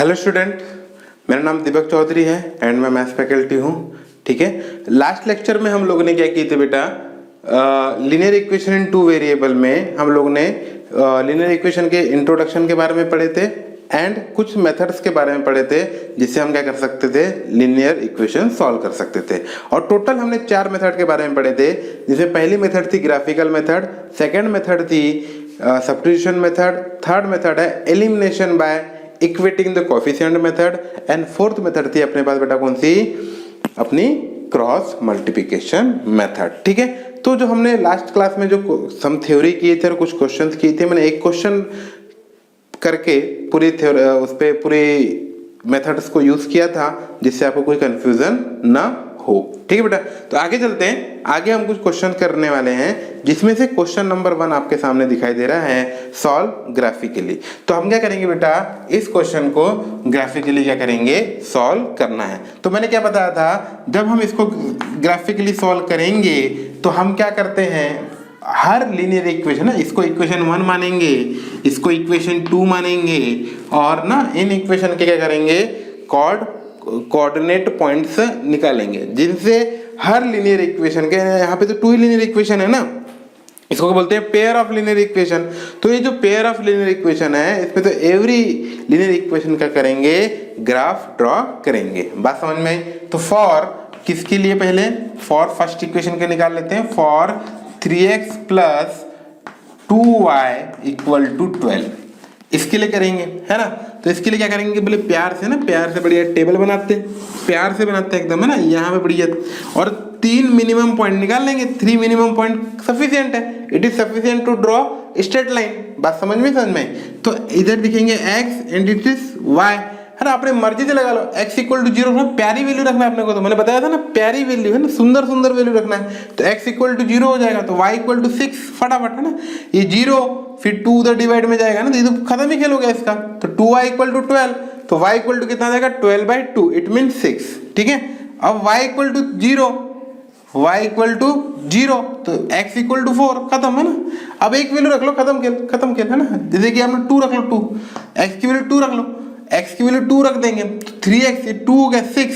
Hello student, मेरा नाम दीपक चौधरी है एंड मैं मैथ्स फैकल्टी हूँ। ठीक है, लास्ट लेक्चर में हम लोगों ने क्या किए थे बेटा, linear equation in two variable में हम लोग ने लीनियर इक्वेशन के इंट्रोडक्शन के बारे में पढ़े थे एंड कुछ मेथड्स के बारे में पढ़े थे जिससे हम क्या कर सकते थे, लीनियर इक्वेशन सॉल्व कर सकते थे। और टोटल हमने 4 मेथड के बारे में पढ़े थे, जिसमें पहली मेथड थी ग्राफिकल मेथड, सेकेंड मेथड थी सब्स्टिट्यूशन मेथड, थर्ड मेथड है elimination by equating the coefficient method and fourth method थी अपने पास बेटा कौन सी, अपनी क्रॉस मल्टीप्लिकेशन मेथड। ठीक है, तो जो हमने लास्ट क्लास में जो सम थ्योरी किए थे और कुछ क्वेश्चंस किए थे, मैंने एक क्वेश्चन करके पूरी थ्योरी उस पे पूरी मेथड्स को यूज किया था जिससे आपको कोई कंफ्यूजन ना हो। ठीक है बेटा, तो आगे चलते हैं। आगे हम कुछ क्वेश्चन करने वाले हैं जिसमें से क्वेश्चन नंबर 1 आपके सामने दिखाई दे रहा है, सॉल्व ग्राफिकली। तो हम क्या करेंगे बेटा, इस क्वेश्चन को ग्राफिकली क्या करेंगे, सॉल्व करना है। तो मैंने क्या बताया था, जब हम इसको ग्राफिकली सॉल्व करेंगे तो हम क्या करते हैं, हर लीनियर इक्वेशन है, इसको इक्वेशन 1 मानेंगे, इसको इक्वेशन 2 मानेंगे और ना इन इक्वेशन के क्या करेंगे, कोऑर्डिनेट पॉइंट्स निकालेंगे जिनसे हर लीनियर इक्वेशन के, यहाँ पे तो 2 ही लीनियर इक्वेशन है ना, इसको बोलते हैं पेयर ऑफ लीनियर इक्वेशन। तो ये जो पेयर ऑफ लीनियर इक्वेशन है, इसमें तो एवरी लीनियर इक्वेशन का करेंगे, ग्राफ ड्रॉ करेंगे। बात समझ में आई? तो फॉर किसके लिए, पहले फॉर फर्स्ट इक्वेशन के निकाल लेते हैं, for 3x plus 2y equal to 12, इसके लिए करेंगे, है ना। तो इसके लिए क्या करेंगे, बोले प्यार से ना, प्यार से बढ़िया टेबल बनाते हैं, प्यार से बनाते हैं एकदम, है ना, यहाँ पे बढ़िया, और 3 मिनिमम पॉइंट निकाल लेंगे। 3 मिनिमम पॉइंट सफिशिएंट है, it is sufficient to draw straight line. बात समझ में? तो इधर दिखेंगे x and it is y, है ना, अपने मर्जी से लगा लो। x इक्वल टू 0 प्यारी वैल्यू रखना है अपने को, तो मैंने बताया था ना, प्यारी वैल्यू है ना, सुंदर सुंदर वैल्यू रखना है। तो x इक्वल टू 0 हो जाएगा, तो y इक्वल टू 6, फटाफट, है ना, ये 0 फिर 2 उधर डिवाइड में जाएगा ना, तो ये तो खत्म ही खेल हो गया इसका। तो 2y इक्वल टू 12, तो y इक्वल टू कितना आ जाएगा, 12/2, इट मीन 6। ठीक है, अब y equal to 0, y equal to 0, तो x इक्वल टू 4, खत्म, है ना। अब एक वैल्यू रख लो, खत्म खेल, है ना। जैसे कि आपने 2 रख लो, 2 x की वैल्यू 2 रख लो, x की वैल्यू 2 रख देंगे, तो 3x, ये 2 हो गया 6,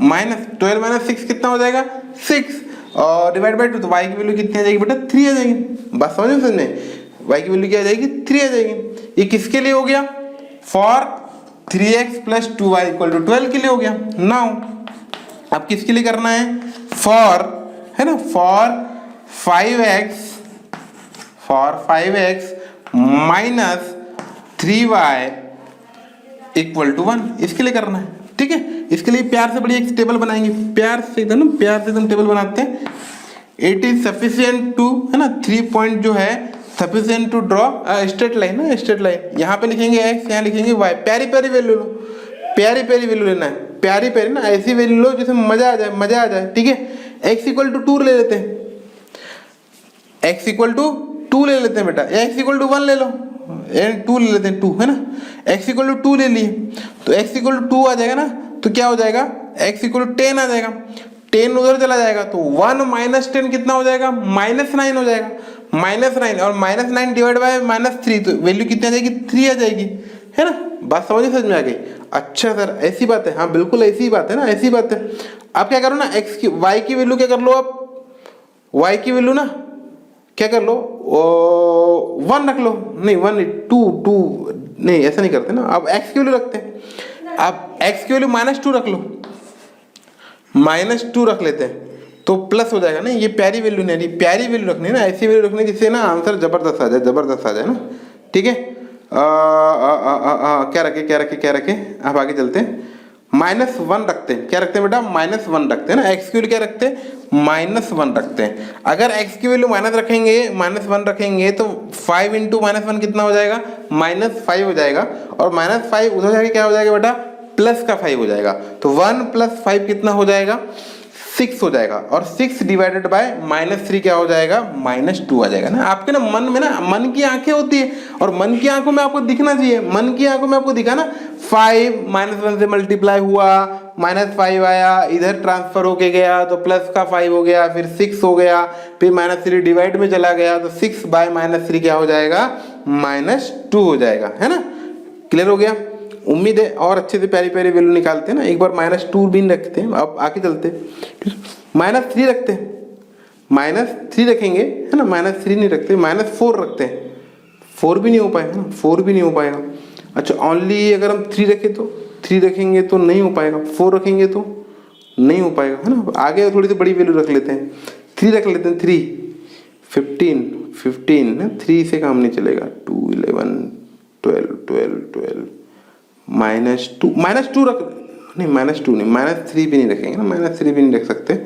माइनस 12 माइनस 6 कितना हो जाएगा, 6, और डिवाइड बाई 2, तो y की वैल्यू कितनी आ जाएगी बेटा, 3 आ जाएगी। बात समझ में? y की वैल्यू क्या आ जाएगी, 3 आ जाएगी। ये किसके लिए हो गया, for 3x plus 2y equal to 12 के लिए हो गया। नाउ अब किसके लिए करना है, फॉर, है ना, for 5x minus 3y equal to 1, इसके लिए करना है। ठीक है, इसके लिए प्यार से बढ़िया एक टेबल बनाएंगे, प्यार से एकदम टेबल बनाते हैं। इट इज सफिशिएंट टू, है ना, 3 पॉइंट जो है sufficient to draw straight line, ना स्ट्रेट लाइन। यहाँ पे लिखेंगे x, यहाँ लिखेंगे y, प्यारी प्यारी वैल्यू लो, प्यारी प्यारी वैल्यू लेना है, प्यारी प्यारी ना, ऐसी वैल्यू लो जिसमें मजा आ जाए। ठीक है, x इक्वल टू 2 ले लेते हैं, x इक्वल टू 2 ले लेते हैं बेटा, x इक्वल टू 1 ले लो, 2 ले लेते हैं, 2, है ना, x इक्वल टू 2 ले लिए, तो x इक्वल टू 2 आ जाएगा ना, तो क्या हो जाएगा, x इक्वल टू 10 आ जाएगा, 10 उधर चला जाएगा, तो 1 माइनस 10 कितना हो जाएगा, -9 हो जाएगा, -9, और -9 डिवाइड बाय -3, तो वैल्यू कितनी आ जाएगी, 3 आ जाएगी, है ना। बात समझ में आ गई? अच्छा सर, ऐसी बात है, हाँ बिल्कुल ऐसी बात है ना, ऐसी बात है। आप क्या करो ना, y की वैल्यू क्या कर लो, आप y की वैल्यू ना क्या कर लो, 1 रख लो, नहीं 1 2 नहीं, ऐसा नहीं करते ना, अब x की वैल्यू रखते हैं। अब x की वैल्यू -2 रख लो, -2 रख लेते हैं, तो प्लस हो जाएगा ना। ये प्यारी वैल्यू नहीं, प्यारी वैल्यू रखनी है ना, ऐसी वैल्यू रखनी जिससे ना आंसर जबरदस्त आ जाए ना। ठीक है, क्या रखे, अब आगे चलते हैं। -1 रखते हैं, क्या रखते हैं बेटा, -1 रखते हैं ना। x की वैल्यू क्या रखते हैं, -1 रखते हैं। अगर x की वैल्यू -1 रखेंगे तो 5 इंटू -1 कितना हो जाएगा, -5 हो जाएगा, और -5 उधर जाके क्या हो जाएगा बेटा, प्लस का 5 हो जाएगा, तो 1 + 5 कितना हो जाएगा, 6 हो जाएगा, और 6 डिवाइडेड बाय -3 क्या हो जाएगा, -2 आ जाएगा ना। आपके ना मन में ना, मन की आंखें होती है, और मन की आंखों में आपको दिखना चाहिए, मन की आंखों में आपको दिखा ना, 5 -1 से मल्टीप्लाई हुआ, -5 आया, इधर ट्रांसफर होके गया तो प्लस का 5 हो गया, फिर 6 हो गया, फिर -3 डिवाइड में चला गया, तो 6 बाय -3 क्या हो जाएगा, -2 हो जाएगा, है ना। क्लियर हो गया? उम्मीद है और अच्छे से प्यारी प्यारी वैल्यू निकालते हैं ना। एक बार -2 भी रखते हैं, अब आगे चलते हैं, -3 रखते हैं, -3 रखेंगे है ना, -3 नहीं रखते, -4 रखते हैं, 4 भी नहीं हो पाएगा ना, 4 भी नहीं हो पाएगा। अच्छा ओनली अगर हम 3 रखें तो 3 रखेंगे तो नहीं हो पाएगा, 4 रखेंगे तो नहीं हो पाएगा है ना। आगे थोड़ी सी बड़ी वैल्यू रख लेते हैं, 3 रख लेते हैं, 3 15 ना, 3 से काम नहीं चलेगा, 2 11 12 12 12 -2 रख नहीं, -2 नहीं, -3 भी नहीं रखेंगे ना, -3 भी नहीं रख सकते।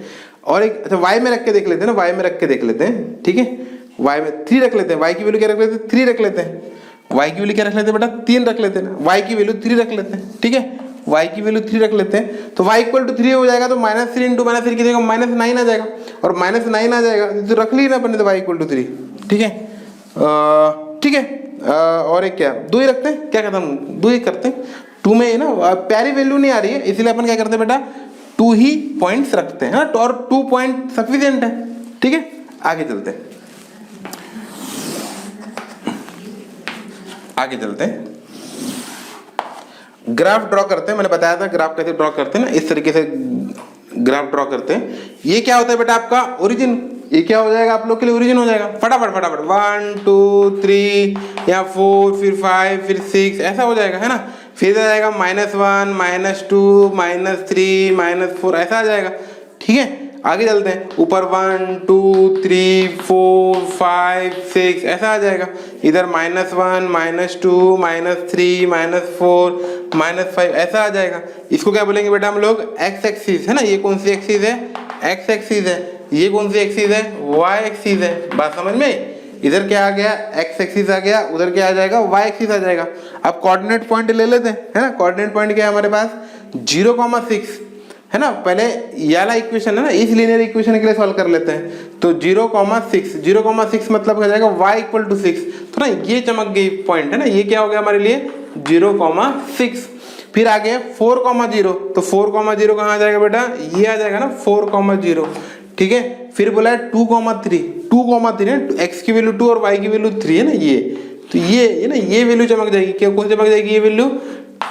और एक अच्छा y में रख के देख लेते हैं ना, y में रख के देख लेते हैं, ठीक है। y में 3 रख लेते हैं, y की वैल्यू क्या रख लेते हैं, 3 रख लेते हैं, y की वैल्यू क्या रख लेते हैं बेटा, 3 रख लेते हैं ना, y की वैल्यू 3 रख लेते हैं, ठीक है, y की वैल्यू 3 रख लेते हैं, तो y इक्वल टू 3 हो जाएगा, तो -3 इंटू -3 की जगह -9 आ जाएगा, और -9 आ जाएगा तो रख ली ना अपने, तो y इक्वल टू 3, ठीक है। ठीक है, और एक क्या 2 ही रखते हैं, क्या खत्म 2 ही करते हैं, 2 में ना प्यारी वैल्यू नहीं आ रही है, इसलिए अपन क्या करते हैं बेटा 2 ही पॉइंट्स रखते हैं, और 2 पॉइंट सफिशिएंट है, ठीक है। आगे चलते हैं, आगे चलते हैं, ग्राफ ड्रॉ करते हैं। मैंने बताया था ग्राफ कैसे ड्रॉ करते हैं ना, इस तरीके से ग्राफ ड्रॉ करते हैं। ये क्या होता है बेटा आपका ओरिजिन, ये क्या हो जाएगा आप लोग के लिए ओरिजिन हो जाएगा, फटाफट फटाफट 1 2 3 या 4 फिर 5 फिर 6 ऐसा हो जाएगा है ना। फिर आ जाएगा -1 -2 -3 -4 ऐसा आ जाएगा, ठीक है। आगे चलते हैं, ऊपर 1 2 3 4 5 6 ऐसा आ जाएगा, इधर -1 -2 -3 -4 -5 ऐसा आ जाएगा। इसको क्या बोलेंगे बेटा हम लोग, एक्स एक्सिस है ना। ये कौन सी एक्सिस है, एक्स एक्सिस है। ये कौन सी एक्सिस है, वाई एक्सिस है। बात समझ में, इधर क्या आ गया, एक्स एक्सिस आ गया, उधर क्या आ जाएगा, वाई एक्सिस आ जाएगा। अब कोऑर्डिनेट पॉइंट ले लेते हैं है ना। कोऑर्डिनेट पॉइंट क्या है हमारे पास, 0,6 है ना। पहले ये वाला इक्वेशन है ना, इस लीनियर इक्वेशन के लिए सॉल्व कर लेते हैं। तो 0,6 मतलब हो जाएगा y इक्वल टू 6। तो ना ये चमक गई पॉइंट है ना, ये क्या हो गया हमारे लिए 0,6। फिर आ गया 4,0, तो 4,0 कहाँ आ जाएगा बेटा, ये आ जाएगा ना 4,0, ठीक है। फिर बोला है 2,3 x की वैल्यू 2 और y की वैल्यू 3 है ना, ये तो ये ना ये वैल्यू चमक जाएगी, क्या कौन चमक जाएगी, ये वैल्यू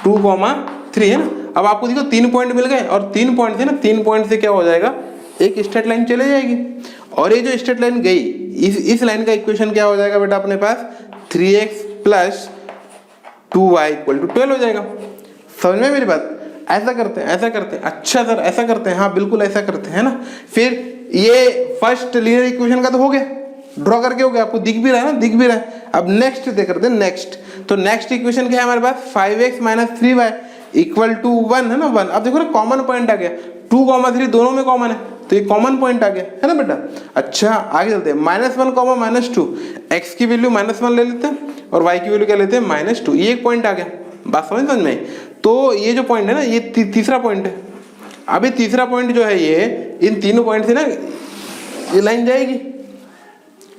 2,3 है ना। अब आपको देखो 3 पॉइंट मिल गए, और 3 पॉइंट से ना 3 पॉइंट से क्या हो जाएगा, एक स्ट्रेट लाइन चले जाएगी, और ये जो स्ट्रेट लाइन गई इस लाइन का इक्वेशन क्या हो जाएगा बेटा अपने पास, 3x plus 2y equal to 12 हो जाएगा। समझ में मेरी बात, ऐसा करते हैं, ऐसा करते हैं, अच्छा सर ऐसा करते हैं, हाँ बिल्कुल ऐसा करते हैं ना। फिर ये फर्स्ट लीनियर इक्वेशन का तो हो गया, ड्रॉ करके हो गया, आपको दिख भी रहा है ना, दिख भी रहा है। अब नेक्स्ट करते हैं, नेक्स्ट तो नेक्स्ट इक्वेशन क्या है हमारे पास, 5x - 3y इक्वल टू 1 है ना, 1। अब देखो ना कॉमन पॉइंट आ गया, 2,3 दोनों में कॉमन है, तो ये कॉमन पॉइंट आ गया है ना बेटा। अच्छा आगे चलते हैं, -1, -2 x की वैल्यू -1 ले लेते हैं, और y की वैल्यू क्या लेते हैं, -2। ये एक पॉइंट आ गया, बात समझ में। तो ये जो पॉइंट है ना, ये तीसरा पॉइंट है। अभी तीसरा पॉइंट जो है, ये इन तीनों पॉइंट से ना ये लाइन जाएगी,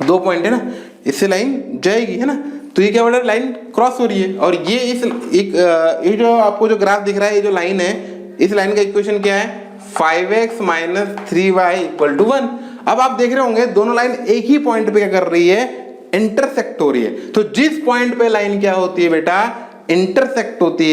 2 पॉइंट है ना, इससे लाइन जाएगी है ना। तो ये क्या बोल रहा है, लाइन क्रॉस हो रही है, और ये ये जो आपको जो ग्राफ दिख रहा है, ये जो लाइन है, इस लाइन का इक्वेशन क्या है, 5x - 3y इक्वल टू 1। अब आप देख रहे होंगे दोनों लाइन एक ही पॉइंट पे क्या कर रही है, इंटरसेक्ट हो रही है। तो जिस पॉइंट पे लाइन क्या होती है बेटा, इंटरसेक्ट होती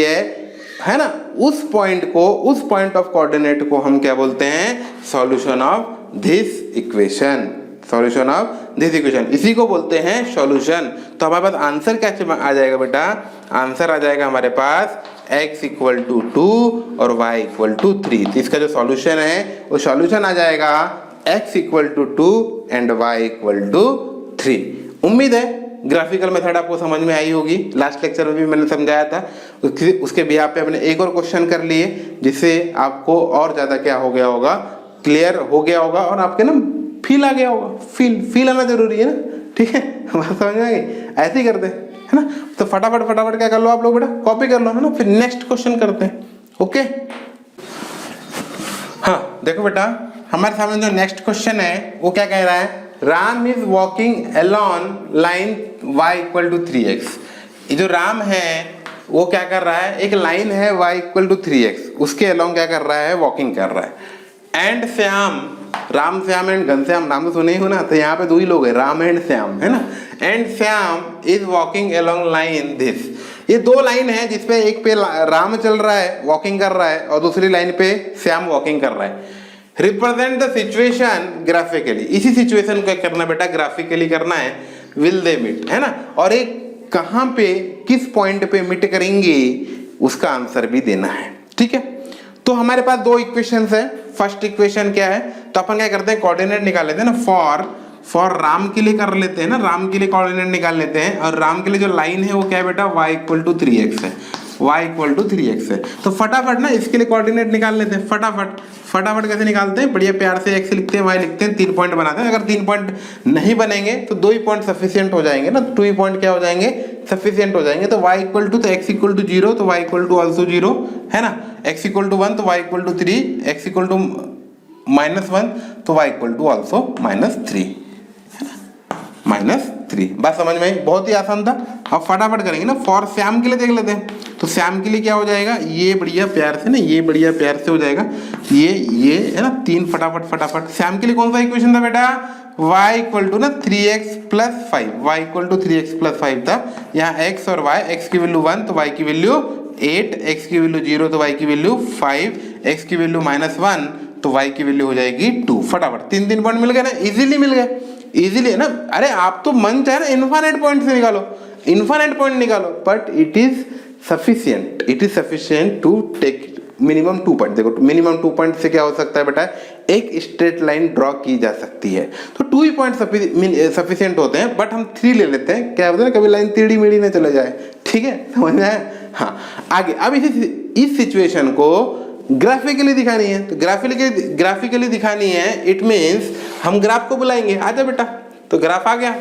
है ना, उस पॉइंट को, उस पॉइंट ऑफ कोऑर्डिनेट को हम क्या बोलते हैं, solution of this equation, solution of this equation, इसी को बोलते हैं सॉल्यूशन। तो हमारे पास आंसर क्या आ जाएगा बेटा, आंसर आ जाएगा हमारे पास x इक्वल टू 2 और y इक्वल टू 3। तो इसका जो सॉल्यूशन है वो सॉल्यूशन आ जाएगा x equal to 2 and y equal to 3। उम्मीद है ग्राफिकल मेथड आपको समझ में आई होगी। लास्ट लेक्चर में भी मैंने समझाया था, उसके बिहार पे हमने एक और क्वेश्चन कर लिए, जिससे आपको और ज्यादा क्या हो गया होगा, क्लियर हो गया होगा, और आपके ना फील आ गया होगा। फील आना जरूरी है ना, ठीक है, बात समझ में आ गई। ऐसे ही करते हैं है ना। तो फटाफट क्या कर लो आप लोग बेटा, कॉपी कर लो है ना, फिर नेक्स्ट क्वेश्चन करते हैं। ओके, हाँ देखो बेटा, हमारे सामने जो नेक्स्ट क्वेश्चन है वो क्या कह रहा है, Ram is walking along line y equal to 3x। ये जो राम है वो क्या कर रहा है, एक लाइन है y इक्वल टू 3x, उसके अलोंग क्या कर रहा है, वॉकिंग कर रहा है। एंड श्याम, राम श्याम एंड घनश्याम, नाम तो सुने ही हो ना, तो यहाँ पे 2 ही लोग हैं, राम एंड श्याम है ना। And Shyam is walking along line this, ये दो लाइन है जिसपे एक पे राम चल रहा है, वॉकिंग कर रहा है, और दूसरी लाइन पे श्याम वॉकिंग कर रहा है। रिप्रेजेंट द सिचुएशन ग्राफिकली, इसी सिचुएशन को करना बेटा, ग्राफिकली करना है। विल दे मीट, है ना, और एक कहां पे किस पॉइंट पे मीट करेंगे उसका आंसर भी देना है। ठीक है, तो हमारे पास दो इक्वेशंस है। फर्स्ट इक्वेशन क्या है, तो अपन क्या करते हैं, कोऑर्डिनेट निकाल लेते हैं ना। फॉर राम के लिए कर लेते हैं ना, राम के लिए कोऑर्डिनेट निकाल लेते हैं, और राम के लिए जो लाइन है वो क्या है बेटा, y = 3x है, y = 3x है। तो फटाफट ना इसके लिए कोऑर्डिनेट निकाल लेते हैं, फटाफट कैसे निकालते हैं, बढ़िया प्यार से x लिखते हैं, y लिखते हैं, 3 पॉइंट बनाते हैं। अगर 3 पॉइंट नहीं बनेंगे तो 2 ही पॉइंट सफिशिएंट हो जाएंगे ना, 2 ही पॉइंट क्या हो जाएंगे, सफिशिएंट हो जाएंगे। तो y = तो x = 0 तो y = also 0, है ना, x = 1 तो y = 3, x = -1 तो y = also -3, -3। बात समझ में आई, बहुत ही आसान था। अब फटाफट करेंगे ना, फॉर श्याम के लिए देख लेते हैं। तो श्याम के लिए क्या हो जाएगा, ये बढ़िया प्यार से ना, ये बढ़िया प्यार से हो जाएगा, ये है ना, 3 फटाफट। श्याम के लिए कौन सा इक्वेशन था बेटा, y = ना 3x + 5, y = 3x + 5 था। यहाँ x और y, x की वैल्यू 1 तो y की वैल्यू 8, x की वैल्यू 0 तो y की वैल्यू 5, x की वैल्यू -1 तो y की वैल्यू हो जाएगी 2। फटाफट 3 पॉइंट मिल गए ना, इजीली मिल गए, इजीली है ना। अरे आप तो मन चाहे ना इनफाइनाइट पॉइंट से निकालो, इनफाइनाइट पॉइंट निकालो, but it is sufficient to take minimum 2 point. देखो मिनिमम 2 पॉइंट से क्या हो सकता है बेटा, एक स्ट्रेट लाइन ड्रॉ की जा सकती है। तो 2 ही पॉइंट सफिशिएंट होते हैं, बट हम 3 ले लेते हैं, क्या होता है ना, कभी लाइन टेढ़ी मेढ़ी ना चले जाए। ठीक है, समझ में आया। हाँ, आगे अब इस सिचुएशन को ग्राफिकली दिखानी है। तो ग्राफिकली दिखानी है, इट मीन्स हम ग्राफ को बुलाएंगे। आजा बेटा, तो ग्राफ आ गया,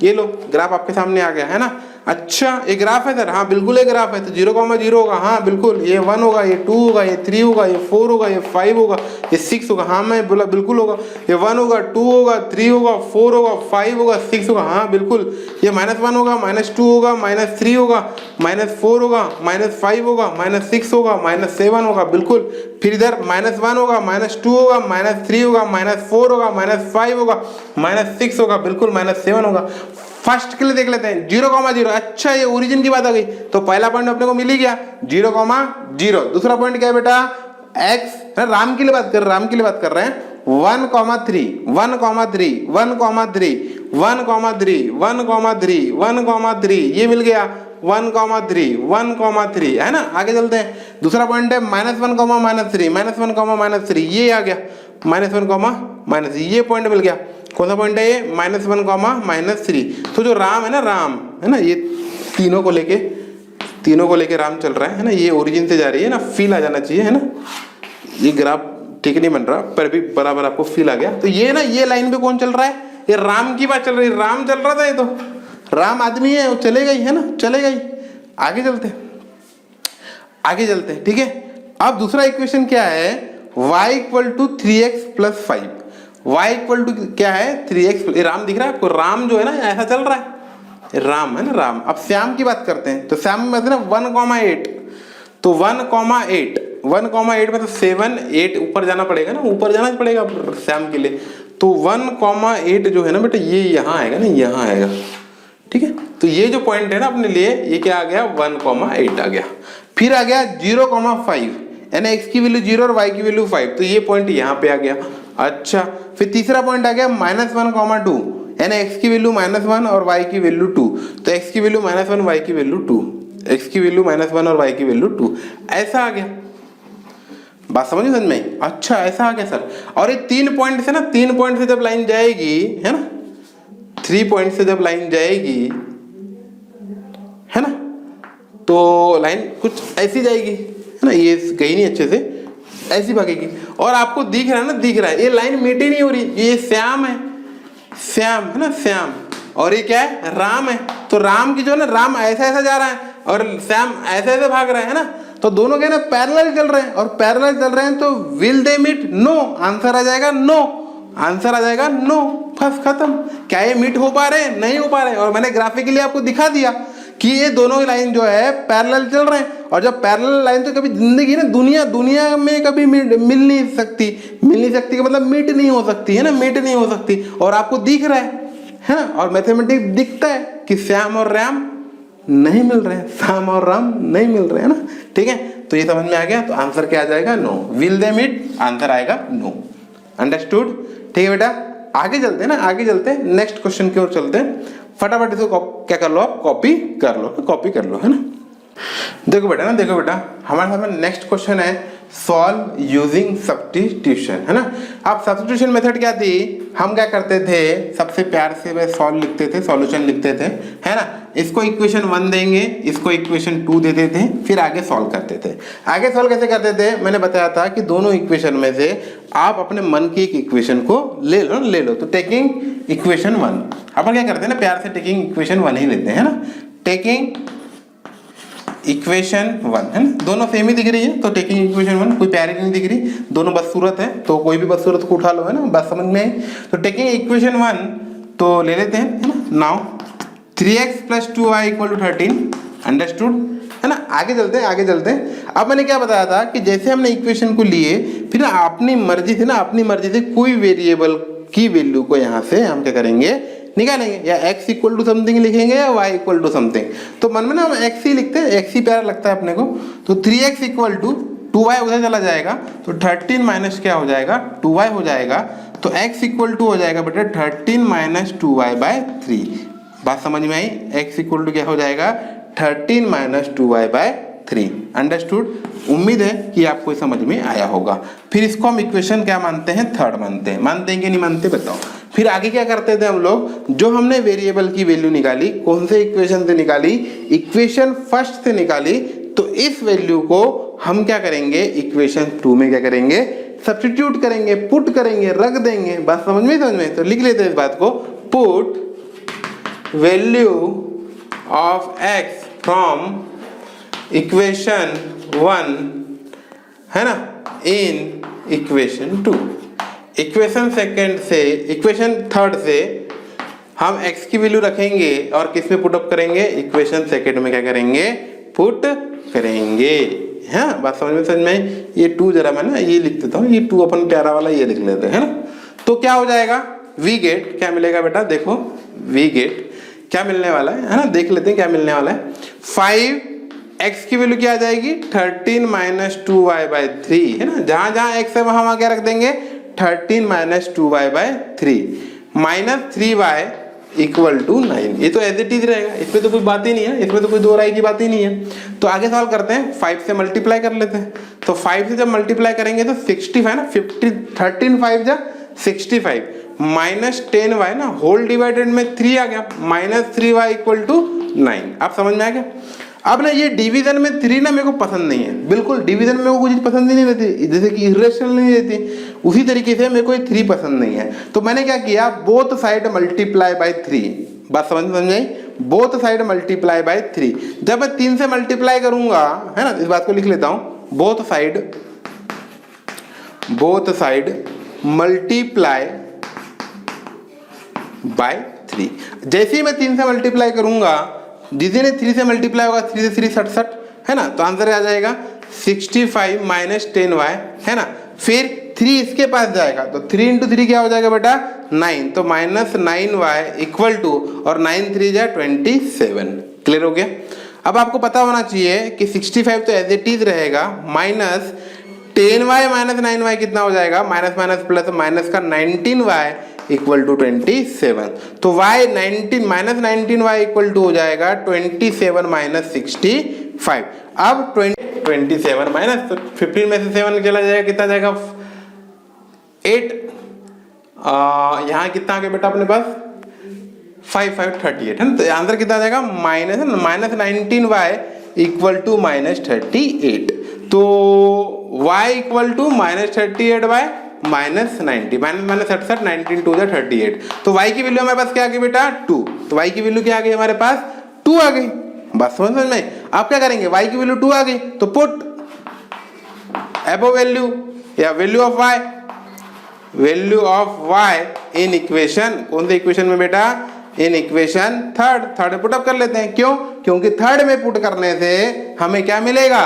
ये लो ग्राफ आपके सामने आ गया, है ना। अच्छा ये ग्राफ है सर, हाँ बिल्कुल ये ग्राफ है। तो 0,0 होगा, हाँ बिल्कुल, ये 1 होगा, ये 2 होगा, ये 3 होगा, ये 4 होगा, ये 5 होगा, ये 6 होगा, हाँ मैं बोला बिल्कुल होगा। ये 1 होगा, 2 होगा, 3 होगा, 4 होगा, 5 होगा, 6 होगा, हाँ बिल्कुल। ये -1 होगा, -2 होगा, -3 होगा, -4 होगा, -5 होगा, -6 होगा, -7 होगा, बिल्कुल। फिर इधर -1 होगा, -2 होगा, -3 होगा, -4 होगा, -5 होगा, -6 होगा, बिल्कुल, -7 होगा। फर्स्ट के लिए देख लेते हैं 0,0। अच्छा ये ओरिजिन की बात आ गई, तो पहला पॉइंट अपने को मिल ही गया 0,0। दूसरा पॉइंट क्या है बेटा, x, राम के लिए बात कर रहे हैं 1,3, 1,3, 1,3, 1,3, 1,3, 1,3, ये मिल गया 1,3, 1,3, है ना। आगे चलते हैं, दूसरा पॉइंट है -1,-3, -1,-3, ये आ गया -1, ये पॉइंट मिल गया। कौन सा पॉइंट है ये, -1, -3। तो जो राम है ना, ये तीनों को लेके राम चल रहा है ना, ये ओरिजिन से जा रही है ना, फील आ जाना चाहिए, है ना। ये ग्राफ ठीक नहीं बन रहा, पर भी बराबर आपको फील आ गया। तो ये ना, ये लाइन पे कौन चल रहा है, ये राम की बात चल रही है, राम चल रहा था, ये तो राम आदमी है, वो चले गई, है ना, चले गई। आगे चलते, ठीक है। अब दूसरा इक्वेशन क्या है, y = 3x + 5, y = क्या है 3x। राम दिख रहा है आपको, राम जो है ना ऐसा चल रहा है, राम है ना, राम। अब श्याम की बात करते हैं, तो श्याम में मतलब 1,8, तो 1,8 मतलब 7, 8 ऊपर जाना पड़ेगा ना, ऊपर जाना पड़ेगा श्याम के लिए। तो 1,8 जो है ना बेटा, ये यहाँ आएगा ना, यहाँ आएगा, ठीक है। तो ये जो पॉइंट है ना अपने लिए, ये क्या आ गया, 1,8 आ गया। फिर आ गया 0,5, यानी x की वैल्यू 0 और y की वैल्यू 5, तो ये पॉइंट यहाँ पे आ गया। अच्छा, फिर तीसरा पॉइंट आ गया -1,2, यानी x की वैल्यू -1 और y की वैल्यू 2, तो x की वैल्यू -1, y की वैल्यू 2, x की वैल्यू -1 और y की वैल्यू 2, ऐसा आ गया। बात समझ में? अच्छा ऐसा आ गया सर। और ये 3 पॉइंट से ना, 3 पॉइंट से जब लाइन जाएगी, है ना, 3 पॉइंट से जब लाइन जाएगी, है ना, तो लाइन कुछ ऐसी जाएगी, है ना, ये गई नहीं अच्छे से, ऐसी भागेगी। और आपको दिख रहा है ये लाइन मीटी नहीं हो रही, ये श्याम है ना, श्याम, और ये क्या है, राम है। तो राम की जो है ना, राम ऐसा जा रहा है और श्याम ऐसे भाग रहा है ना, तो दोनों के ना पैरेलल चल रहे हैं, और पैरेलल चल रहे हैं, तो will they meet, no, answer आ जाएगा नो, बस खत्म। क्या ये मीट हो पा रहे हैं, नहीं हो पा रहे। और मैंने ग्राफिकली आपको दिखा दिया कि ये दोनों लाइन जो है पैरेलल चल रहे हैं, और जब पैरेलल लाइन तो कभी जिंदगी ना दुनिया में कभी मिल नहीं सकती का मतलब मीट नहीं हो सकती, है ना, मीट नहीं हो सकती। और आपको दिख रहा है ना, और मैथमेटिक्स दिखता है कि श्याम और राम नहीं मिल रहे हैं, श्याम और राम नहीं मिल रहे हैं ना, ठीक है। तो ये समझ में आ गया, तो आंसर क्या आ जाएगा, no. Will they meet, answer आएगा नो। अंडरस्टूड, ठीक है बेटा। आगे चलते हैं ना, आगे चलते हैं, नेक्स्ट क्वेश्चन की ओर चलते हैं। फटाफट इसको क्या कर लो आप, कॉपी कर लो, कॉपी कर लो, है ना। देखो बेटा ना, देखो बेटा, हमारे सामने नेक्स्ट क्वेश्चन है, सॉल्व यूजिंग सब्स्टिट्यूशन, है ना। अब सब्स्टिट्यूशन मेथड क्या थी, हम क्या करते थे, सबसे प्यार से वे सॉल्व लिखते थे, सॉल्यूशन लिखते थे, है ना। इसको इक्वेशन 1 देंगे, इसको इक्वेशन 2 देते थे, फिर आगे सॉल्व करते थे। आगे सॉल्व कैसे करते थे, मैंने बताया था कि दोनों इक्वेशन में से आप अपने मन की एक इक्वेशन को ले लो। तो टेकिंग इक्वेशन 1, अपन क्या करते हैं ना, प्यार से टेकिंग इक्वेशन 1 ही लेते हैं ना। टेकिंग इक्वेशन 1, है ना, दोनों सेम ही दिख रही है, तो टेकिंग इक्वेशन 1 कोई प्यारी नहीं दिख रही, दोनों बदसूरत है, तो कोई भी बदसूरत को उठा लो, है ना, बात समझ में आई। तो टेकिंग इक्वेशन 1 तो ले लेते हैं, है ना। नाउ 3x + 2y = 13, अंडरस्टूड, है ना। आगे चलते हैं। अब मैंने क्या बताया था कि जैसे हमने इक्वेशन को लिए, फिर अपनी मर्जी से कोई वेरिएबल की वैल्यू को यहाँ से हम क्या करेंगे, निकालेंगे, या x = समथिंग लिखेंगे या y = समथिंग। तो मन में ना हम x ही लिखते हैं, x ही प्यारा लगता है अपने को। तो 3x = 2y उधर चला जाएगा, तो 13 माइनस क्या हो जाएगा, 2y हो जाएगा। तो x = हो जाएगा बेटा 13 - 2y/3। बात समझ में आई, x = क्या हो जाएगा, 13 - 2y/3, अंडरस्टूड। उम्मीद है कि आपको समझ में आया होगा। फिर इसको हम इक्वेशन क्या मानते हैं, थर्ड मानते हैं कि नहीं मानते, बताओ। फिर आगे क्या करते थे हम लोग, जो हमने वेरिएबल की वैल्यू निकाली, कौन से इक्वेशन से निकाली, इक्वेशन फर्स्ट से निकाली, तो इस वैल्यू को हम क्या करेंगे, इक्वेशन 2 में क्या करेंगे, सब्स्टिट्यूट करेंगे, पुट करेंगे, रख देंगे। बात समझ में, तो लिख लेते हैं इस बात को, put value of x from equation 1, है ना, इन इक्वेशन 2। इक्वेशन सेकंड से, इक्वेशन थर्ड से हम x की वैल्यू रखेंगे और किस में पुट अप करेंगे, इक्वेशन सेकंड में क्या करेंगे, पुट करेंगे। हाँ, बात समझ में। ये 2 जरा मैं ना ये लिख देता हूँ, ये 2 अपन प्यारा वाला ये लिख लेते हैं, है ना। तो क्या हो जाएगा, वी गेट, क्या मिलेगा बेटा, देखो वी गेट क्या मिलने वाला है ना, देख लेते हैं क्या मिलने वाला है। 5x की वैल्यू क्या आ जाएगी, 13 - 2y/3, है ना। जहां x है वहां क्या रख देंगे, 13 - 2y/3 -3y = 9। ये तो एज इट इज रहेगा, इसमें तो कोई बात ही नहीं है, इसमें तो कोई दो राय की बात ही नहीं है। तो आगे सॉल्व करते हैं, 5 से मल्टीप्लाई कर लेते हैं। तो 5 से जब मल्टीप्लाई करेंगे तो 65 ना, 13 5 जा 65 -10y ना, होल डिवाइडेड में 3 आ गया, -3y = 9। आप समझ में आ गया। अब ना ये डिवीजन में 3 ना मेरे को पसंद नहीं है, बिल्कुल डिवीजन में कोई चीज पसंद ही नहीं रहती, जैसे कि इरेशनल नहीं रहती, उसी तरीके से मेरे को 3 पसंद नहीं है। तो मैंने क्या किया, बोथ साइड मल्टीप्लाई बाय 3। बात समझ में आई, बोथ साइड मल्टीप्लाई बाय 3। जब मैं 3 से मल्टीप्लाई करूंगा, है ना, इस बात को लिख लेता हूं, बोथ साइड मल्टीप्लाई बाय 3। जैसे ही मैं 3 से मल्टीप्लाई करूंगा, जिस दिन 3 से मल्टीप्लाई होगा, 3 से 3 67, है ना। तो आंसर आ जाएगा 65 - 10y, है ना। फिर 3 इसके पास जाएगा, तो 3 × 3 क्या हो जाएगा बेटा, 9। तो -9y = और 9 3 जा 27। क्लियर हो गया। अब आपको पता होना चाहिए कि 65 तो एज इट इज रहेगा, -10y - 9y कितना हो जाएगा, माइनस माइनस प्लस माइनस का 19y = 27। तो y 19 -19y = हो जाएगा 27 - 65। अब 27 माइनस, तो 15 में से 7 चला जाएगा, कितना जाएगा 8। यहाँ कितना आ गया बेटा अपने पास, 5 5 38, है ना। तो आंसर कितना जाएगा, -19y = -38। तो y = -38y -90, माइनस 67, 19 2 जा 38। तो y की वैल्यू हमारे पास क्या आ गई बेटा, 2। तो y की वैल्यू क्या आ गई हमारे पास, 2 आ गई। बस समझ में। आप क्या करेंगे, y की वैल्यू 2 आ गई, तो पुट अबव वैल्यू या value of y in equation, कौन से इक्वेशन में बेटा, in equation third put up कर लेते हैं। क्यों, क्योंकि थर्ड में पुट करने से हमें क्या मिलेगा,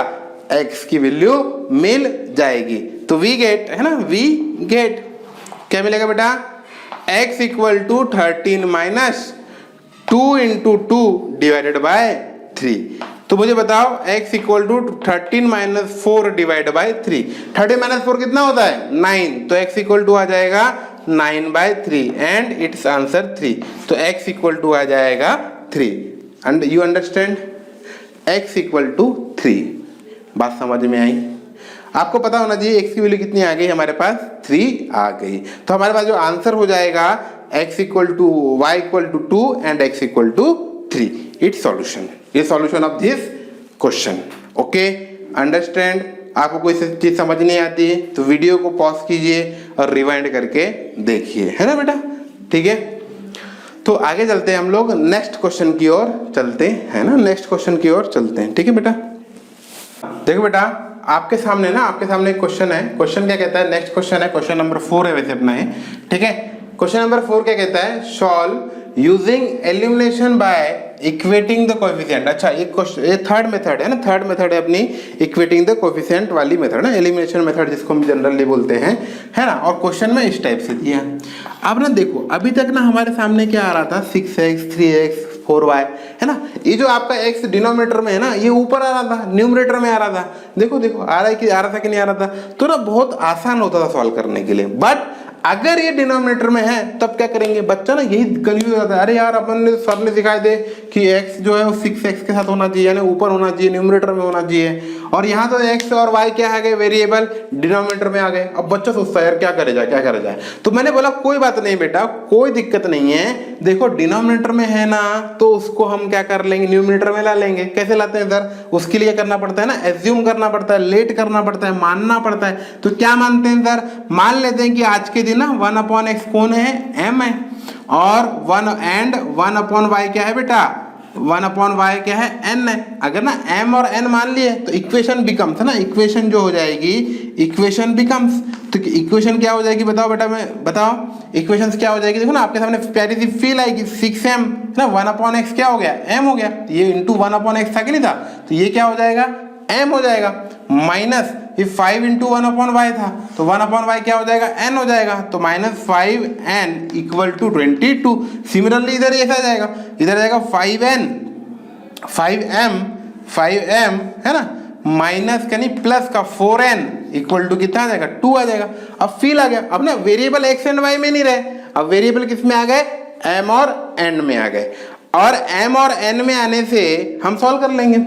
x की वैल्यू मिल जाएगी। तो वी गेट, है ना, वी गेट क्या मिलेगा बेटा, x = 13 - 2 × 2 / 3। तो मुझे बताओ x equal to 13 minus 4 divide by 3। 13 minus 4 कितना होता है 9, तो x इक्वल टू आ जाएगा 9/3 एंड इट्स आंसर 3। तो x इक्वल टू आ जाएगा 3। And you understand, x equal to 3। बात समझ में आई? आपको पता होना चाहिए x की वैल्यू कितनी आ गई हमारे पास, 3 आ गई। तो हमारे पास जो आंसर हो जाएगा x equal to y equal to 2 and x equal to 3। It's solution, ये solution of this question. Okay, understand? आपको कोई चीज समझ नहीं आती है तो वीडियो को पॉज कीजिए और रिवाइंड करके देखिए, है ना बेटा? ठीक है, तो आगे चलते हैं हम लोग, नेक्स्ट क्वेश्चन की ओर चलते हैं ना, नेक्स्ट क्वेश्चन की ओर चलते हैं। ठीक है बेटा, देखो बेटा आपके सामने एक क्वेश्चन है। क्वेश्चन क्या कहता है, नेक्स्ट क्वेश्चन है, क्वेश्चन नंबर 4 है वैसे अपना है। ठीक है, क्वेश्चन नंबर 4 क्या कहता है, solve using elimination by equating the coefficient. अच्छा, ये थर्ड मेथड है ना, थर्ड मेथड है अपनी इक्वेटिंग द कोएफिशिएंट वाली मेथड ना, एलिमिनेशन मेथड जिसको हम जनरली बोलते हैं, है ना। और क्वेश्चन में इस टाइप से दिया। अब ना देखो, अभी तक ना हमारे सामने क्या आ रहा था, 6x 3x 4y, है ना। ये जो आपका x डिनोमिनेटर में है ना, ये ऊपर आ रहा था, न्यूमरेटर में आ रहा था। देखो देखो आ रहा था कि नहीं आ रहा था। तो ना बहुत आसान होता था सॉल्व करने के लिए। बट अगर ये डिनोमिनेटर में है तब क्या करेंगे, बच्चा ना यही कंफ्यूज हो जाता है, अरे यार अपन ने सर ने सिखाए थे कि x जो है वो 6x के साथ होना चाहिए, यानी ऊपर होना चाहिए, न्यूमरेटर में होना चाहिए। और यहाँ तो x और y क्या आ गए, वेरिएबल डिनोमिनेटर में आ गए। अब बच्चा सोचता है यार क्या करे जाए। तो मैंने बोला कोई बात नहीं बेटा, कोई दिक्कत नहीं है। देखो डिनोमिनेटर में है ना, तो उसको हम क्या कर लेंगे, न्यूमरेटर में ला लेंगे। कैसे लाते हैं सर, उसके लिए करना पड़ता है ना, एज्यूम करना पड़ता है, लेट करना पड़ता है, मानना पड़ता है। तो क्या मानते हैं सर, मान लेते हैं कि आज के दिन ना 1/x कौन है, m है, और 1/y क्या है बेटा, 1/y क्या है, n है। अगर ना m और n मान लिए तो इक्वेशन बिकम्स, है ना, इक्वेशन जो हो जाएगी, इक्वेशन बिकम्स। तो इक्वेशन क्या हो जाएगी बताओ बेटा, मैं बताओ इक्वेशन क्या हो जाएगी। देखो ना आपके सामने प्यारी सी फील आएगी, 6m ना, 1/x क्या हो गया, m हो गया। ये इंटू 1/x था कि नहीं था, तो ये क्या हो जाएगा, m हो जाएगा। माइनस ये 5 इंटू 1/y था, तो 1/y क्या हो जाएगा, n हो जाएगा। तो -5n इक्वल टू 22। सिमिलरली इधर ऐसा जाएगा, इधर जाएगा 5m है ना, माइनस का नहीं प्लस का 4n इक्वल टू कितना आ जाएगा, 2 आ जाएगा। अब फील आ गया। अब ना वेरिएबल x एंड y में नहीं रहे, अब वेरिएबल किस में आ गए, m और n में आ गए। और m और n में आने से हम सॉल्व कर लेंगे।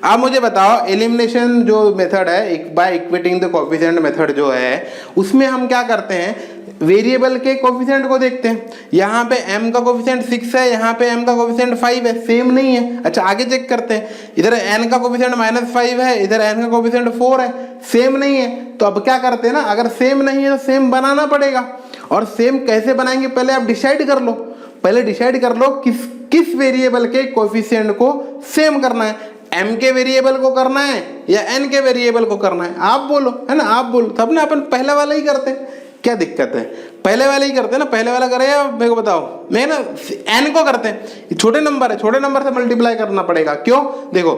अब मुझे बताओ एलिमिनेशन जो मेथड है, by equating the coefficient method जो है, उसमें हम क्या करते हैं, वेरिएबल के कोएफिशिएंट को देखते हैं। यहाँ पे m का कोएफिशिएंट 6 है, यहाँ पे m का कोएफिशिएंट 5 है, सेम नहीं है। अच्छा आगे चेक करते हैं, इधर n का कोएफिशिएंट -5 है, इधर n का कोएफिशिएंट 4 है, सेम नहीं है। तो अब क्या करते हैं ना, अगर सेम नहीं है तो सेम बनाना पड़ेगा। और सेम कैसे बनाएंगे, पहले आप डिसाइड कर लो, किस वेरिएबल के कोएफिशिएंट को सेम करना है, m के वेरिएबल को करना है या n के वेरिएबल को करना है। आप बोलो, है ना, आप बोलो, तब ना अपन पहले वाला ही करते हैं। क्या दिक्कत है, पहले वाला ही करते हैं ना, पहले वाला करे या मेरे को बताओ, मैं ना n को करते हैं। छोटे नंबर है, छोटे नंबर से मल्टीप्लाई करना पड़ेगा। क्यों, देखो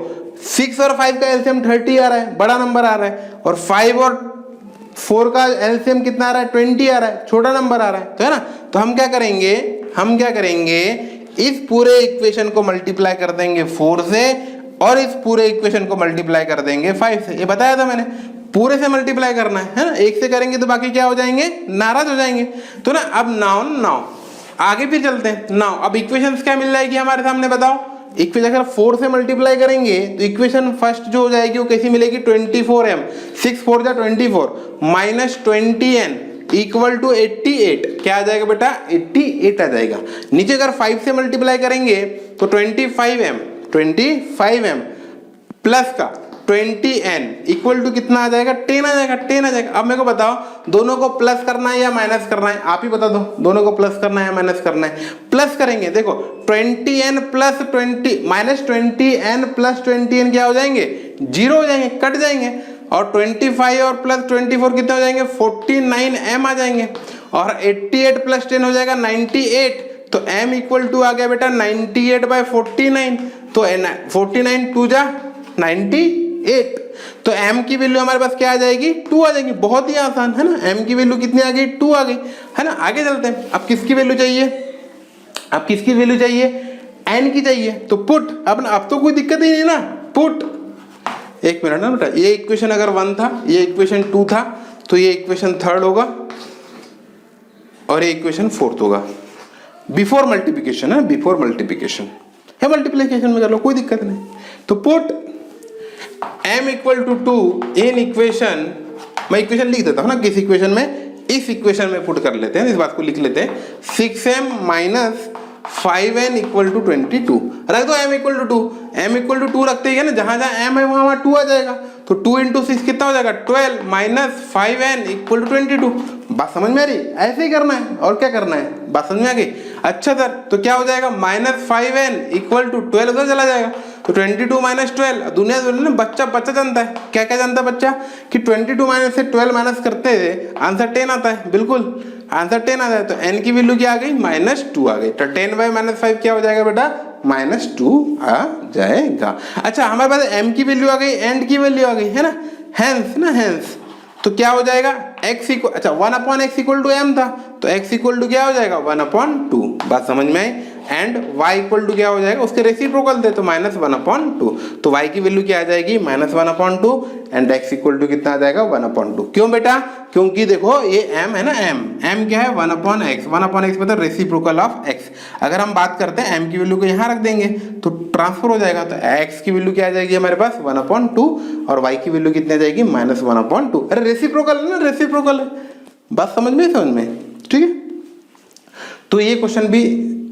6 और 5 का एलसीएम 30 आ रहा है, बड़ा नंबर आ रहा है, और 5 और 4 का एलसीएम कितना आ रहा है, 20 आ रहा है, छोटा नंबर आ रहा है, तो है ना। तो हम क्या करेंगे, इस पूरे इक्वेशन को मल्टीप्लाई कर देंगे 4 से, और इस पूरे इक्वेशन को मल्टीप्लाई कर देंगे 5 से। ये बताया था मैंने, पूरे से मल्टीप्लाई करना है ना, एक से करेंगे तो बाकी क्या हो जाएंगे, नाराज हो जाएंगे। तो ना अब नाउ आगे फिर चलते हैं। नाउ अब इक्वेशंस क्या मिल जाएगी हमारे सामने, बताओ। इक्वेशन अगर 4 से मल्टीप्लाई करेंगे तो इक्वेशन फर्स्ट जो हो जाएगी वो कैसी मिलेगी, 24m, 6 4 जा 24 माइनस 20n इक्वल टू 88। क्या आ जाएगा बेटा, 88 आ जाएगा। नीचे अगर 5 से मल्टीप्लाई करेंगे तो 25m प्लस का 20n इक्वल टू कितना आ जाएगा, 10 आ जाएगा। अब मेरे को बताओ दोनों को प्लस करना है या माइनस करना है, आप ही बता दो, दोनों को प्लस करना है या माइनस करना है। प्लस करेंगे, देखो 20n plus 20 minus 20n plus 20n क्या हो जाएंगे, 0 हो जाएंगे, कट जाएंगे। और 25 और प्लस 24 कितने हो जाएंगे, 49m आ जाएंगे। और 88 प्लस 10 हो जाएगा 98। तो m इक्वल टू आ गया बेटा 98/49। तो 49 2 जा 98। तो m की वैल्यू हमारे पास क्या आ जाएगी, 2 आ जाएगी। बहुत ही आसान है ना, m की वैल्यू कितनी आ गई, 2 आ गई, है ना। आगे चलते हैं। अब किसकी वैल्यू चाहिए, n की चाहिए तो पुट, अब तो कोई दिक्कत ही नहीं ना, पुट। एक मिनट ना बेटा, ये इक्वेशन अगर 1 था, ये इक्वेशन 2 था, तो ये इक्वेशन 3rd होगा और ये इक्वेशन 4th होगा। बिफोर मल्टीप्लिकेशन है, बिफोर मल्टीप्लिकेशन या मल्टीप्लिकेशन में कर लो, कोई दिक्कत नहीं। तो put m equal to 2 in equation, मैं इक्वेशन लिख देता हूँ ना, किस इक्वेशन में, इस इक्वेशन में पुट कर लेते हैं, इस बात को लिख लेते हैं। 6m minus 5n equal to 22 रख दो, m equal to 2, m equal to 2 रखते ही ना, जहां जहां m है वहां 2 आ जाएगा, तो 2 इंटू 6 कितना हो जाएगा 12 माइनस 5n इक्वल टू 22। बात समझ में आ रही? ऐसे ही करना है, और क्या करना है, बात समझ में आ गई? अच्छा सर, तो क्या हो जाएगा माइनस 5n इक्वल टू 12 उधर चला जाएगा, तो 22 माइनस 12, दुनिया में बच्चा जानता है, क्या क्या जानता है बच्चा, कि 22 माइनस से 12 माइनस करते हैं आंसर 10 आता है, बिल्कुल आंसर 10 आ जाए। तो n की वैल्यू क्या आ गई, -2 आ गई, तो 10 बाई -5 क्या हो जाएगा बेटा, -2 आ जाएगा। अच्छा, हमारे पास m की वैल्यू आ गई, n की वैल्यू आ गई है ना, हेंस तो क्या हो जाएगा x इक्वल, अच्छा 1/x इक्वल टू m था, तो x इक्वल टू क्या हो जाएगा 1/2, बात समझ में आई। एंड y इक्वल टू क्या हो जाएगा, उसके रेसिप्रोकल थे, तो -1/2, तो y की वैल्यू क्या आ जाएगी -1/2 एंड x इक्वल टू कितना आ जाएगा 1/2। क्यों बेटा, क्योंकि देखो ये m है ना, m क्या है 1/x, 1/x मतलब रेसिप्रोकल ऑफ x। अगर हम बात करते हैं m की वैल्यू को यहाँ रख देंगे तो ट्रांसफर हो जाएगा, तो x की वैल्यू क्या आ जाएगी हमारे पास 1/2 और y की वैल्यू कितनी आ जाएगी -1/2। अरे रेसिप्रोकल है ना, रेसिप्रोकल है, बात समझ में, ठीक है। तो ये क्वेश्चन भी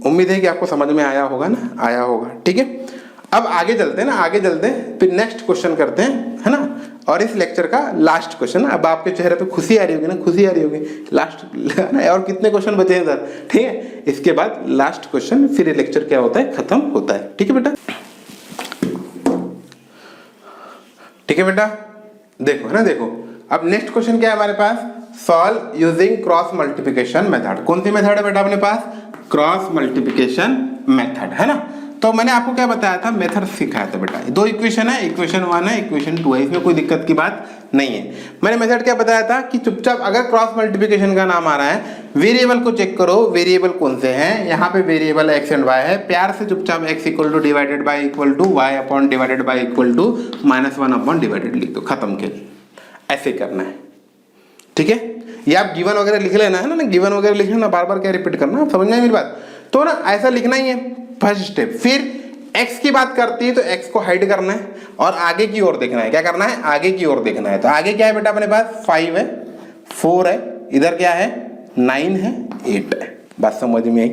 उम्मीद है कि आपको समझ में आया होगा ना, आया होगा, ठीक है। अब आगे चलते हैं ना, आगे चलते हैं, फिर नेक्स्ट क्वेश्चन करते हैं, है ना। और इस लेक्चर का लास्ट क्वेश्चन, अब आपके चेहरे पे खुशी आ रही होगी ना, खुशी आ रही होगी, लास्ट ना, और कितने क्वेश्चन बचे हैं सर, ठीक है। इसके बाद लास्ट क्वेश्चन, फिर ये लेक्चर क्या होता है, खत्म होता है, ठीक है बेटा, ठीक है बेटा। देखो है ना, देखो अब नेक्स्ट क्वेश्चन क्या है हमारे पास, solve using cross multiplication method. कौन सी मेथड है बेटा अपने पास, क्रॉस मल्टीप्लिकेशन मेथड, है ना। तो मैंने आपको क्या बताया था, मेथड सिखाया था बेटा। दो इक्वेशन है, इक्वेशन 1 है, इक्वेशन 2 है, इसमें कोई दिक्कत की बात नहीं है। मैंने मेथड क्या बताया था कि चुपचाप अगर क्रॉस मल्टीप्लिकेशन का नाम आ रहा है, वेरिएबल को चेक करो, वेरिएबल कौन से हैं, यहाँ पे वेरिएबल x एंड y है, प्यार से चुपचाप x equal to divided by equal to y upon divided by equal to -1 upon divided लिख दो, खत्म खेल। ऐसे करना है, ठीक है। ये आप गिवन वगैरह लिख लेना है ना, गिवन वगैरह लिख लेना, बार बार क्या रिपीट करना, आप समझ में मेरी बात। तो ना ऐसा लिखना ही है फर्स्ट स्टेप। फिर x की बात करती है तो x को हाइड करना है और आगे की ओर देखना है, क्या करना है, आगे की ओर देखना है। तो आगे क्या है बेटा अपने पास, 5 है, 4 है, इधर क्या है 9 है, 8 है, बात समझ में आई।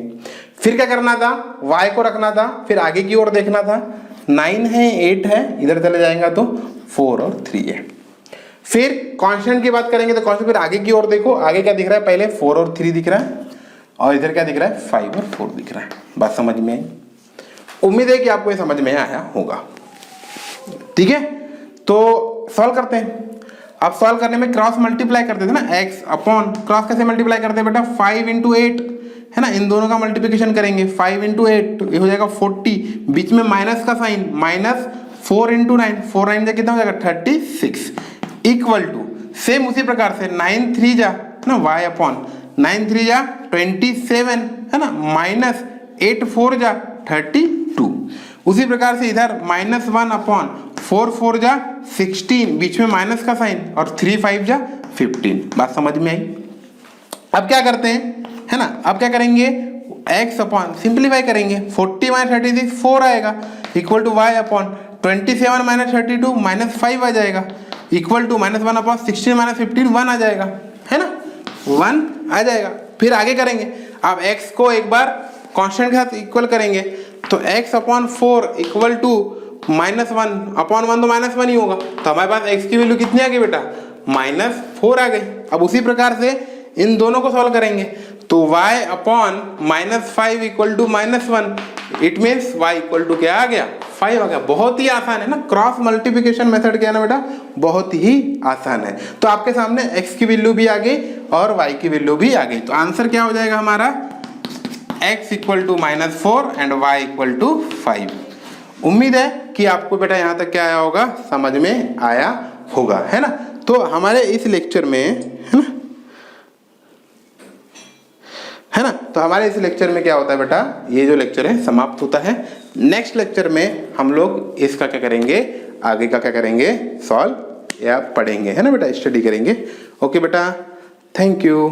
फिर क्या करना था, y को रखना था, फिर आगे की ओर देखना था, 9 है, 8 है, इधर चले जाएगा तो 4 और 3 है। फिर कांस्टेंट की बात करेंगे तो कांस्टेंट, फिर आगे की ओर देखो, आगे क्या दिख रहा है, पहले 4 और 3 दिख रहा है और इधर क्या दिख रहा है 5 और 4 दिख रहा है, बात समझ में आई। उम्मीद है कि आपको ये समझ में आया होगा, ठीक है। तो सॉल्व करते हैं। अब सॉल्व करने में क्रॉस मल्टीप्लाई करते थे ना, x अपॉन क्रॉस कैसे मल्टीप्लाई करते हैं बेटा, 5 इंटू 8 है ना, इन दोनों का मल्टीप्लिकेशन करेंगे, 5 इंटू 8 ये हो जाएगा 40, बीच में माइनस का साइन, -4 इंटू 9, 4 9 कितना हो जाएगा 36, इक्वल टू सेम उसी प्रकार से 9 3 जा है ना, y अपॉन 9 3 जा 27 है ना, -8 4 जा 32, उसी प्रकार से इधर -1 अपॉन 4 4 जा 16, बीच में माइनस का साइन, और 3 5 जा 15, बात समझ में आई। अब क्या करते हैं, है ना, अब क्या करेंगे, x अपॉन सिंप्लीफाई करेंगे, 40 - 36 4 आएगा, इक्वल टू y अपॉन 27 - 32 -5 आ जाएगा, इक्वल टू -1 अपॉन 16 - 15 1 आ जाएगा, है ना, 1 आ जाएगा। फिर आगे करेंगे, अब x को एक बार कांस्टेंट के साथ इक्वल करेंगे, तो x upon 4 equal to -1 upon 1 तो -1 ही होगा, तो हमारे पास x की वैल्यू कितनी आ गई बेटा, -4 आ गई। अब उसी प्रकार से इन दोनों को सॉल्व करेंगे, तो y upon -5 equal to -1, it means y equal to क्या आ गया 5 आ गया। बहुत ही आसान है ना, क्रॉस मल्टीप्लिकेशन मेथड क्या है ना बेटा, बहुत ही आसान है। तो आपके सामने x की वैल्यू भी आ गई और y की वैल्यू भी आ गई, तो आंसर क्या हो जाएगा हमारा, x equal to -4 and y equal to 5। उम्मीद है कि आपको बेटा यहाँ तक क्या आया होगा, समझ में आया होगा, है ना। तो हमारे इस लेक्चर में है ना तो हमारे इस लेक्चर में क्या होता है बेटा, ये जो लेक्चर है समाप्त होता है। नेक्स्ट लेक्चर में हम लोग इसका क्या करेंगे, आगे का क्या करेंगे, सॉल्व या पढ़ेंगे, है ना बेटा, स्टडी करेंगे। ओके बेटा, थैंक यू।